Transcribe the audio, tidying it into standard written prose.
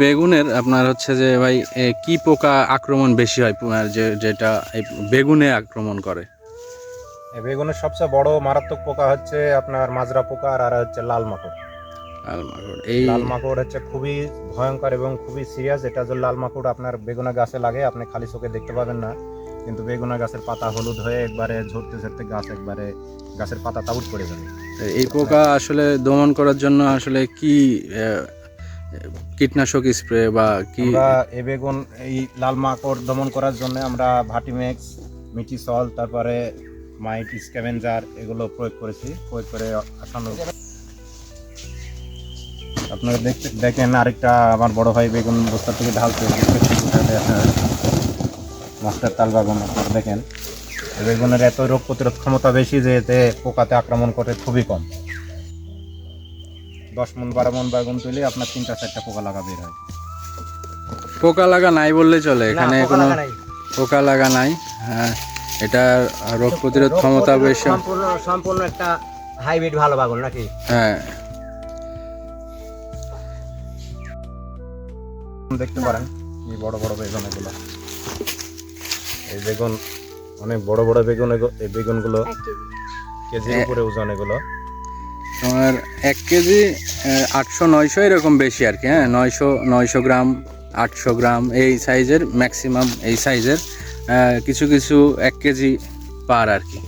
বেগুনের আপনার হচ্ছে যে ভাই কি পোকা আক্রমণ বেশি হয় যেটা এই বেগুনে আক্রমণ করে? বেগুনের সবচেয়ে বড় মারাত্মক পোকা হচ্ছে আপনার মাজরা পোকা, আর হচ্ছে লাল মাকড়। লাল মাকড়, এই লাল মাকড় হচ্ছে খুবই ভয়ঙ্কর এবং খুবই সিরিয়াস। এটা যে লাল মাকড় আপনার বেগুনা গাছে লাগে, আপনি খালি চোখে দেখতে পাবেন না, কিন্তু বেগুনা গাছের পাতা হলুদ হয়ে একবারে ঝরতে ঝরতে গাছের পাতা তাবুট করে যাবে। এই পোকা আসলে দমন করার জন্য আসলে কি কীটনাশক স্প্রে বা কি? আমরা বেগুন এই লাল মাকড় দমন করার জন্য আমরা ভাটিমেক্স, মিটিসল, তারপরে মাইট স্ক্যাভেঞ্জার এগুলো প্রয়োগ করেছি। প্রয়োগ করে আসানো আপনারা দেখেন আরেকটা আমার বড় ভাই বেগুন বস্তা থেকে ঢালতে মাস্টার তাল বাগান। আপনারা দেখেন বেগুনের এত রোগ প্রতিরোধ ক্ষমতা বেশি যে এতে পোকাতে আক্রমণ করে খুবই কম। 10 মন 12 মন বেগুন তুলে আপনার 3-4টা পোকা লাগা বের হয়। পোকা লাগা নাই বললে চলে, এখানে কোনো পোকা লাগা নাই। হ্যাঁ, এটা রোগ প্রতিরোধ ক্ষমতা বেশি, সম্পূর্ণ একটা হাইব্রিড ভালো বাগান নাকি? হ্যাঁ। দেখতে পারেন এই বড় বড় বেগুন, এগুলো এই বেগুন অনেক বড় বড় বেগুন। এই বেগুনগুলো কেজির উপরে ওজন। এগুলো তোমার 1 কেজি 800-900 এরকম বেশি আর কি। হ্যাঁ, 900 গ্রাম, 800 গ্রাম এই সাইজের, ম্যাক্সিমাম এই সাইজের। কিছু কিছু 1 কেজি পার আর কি।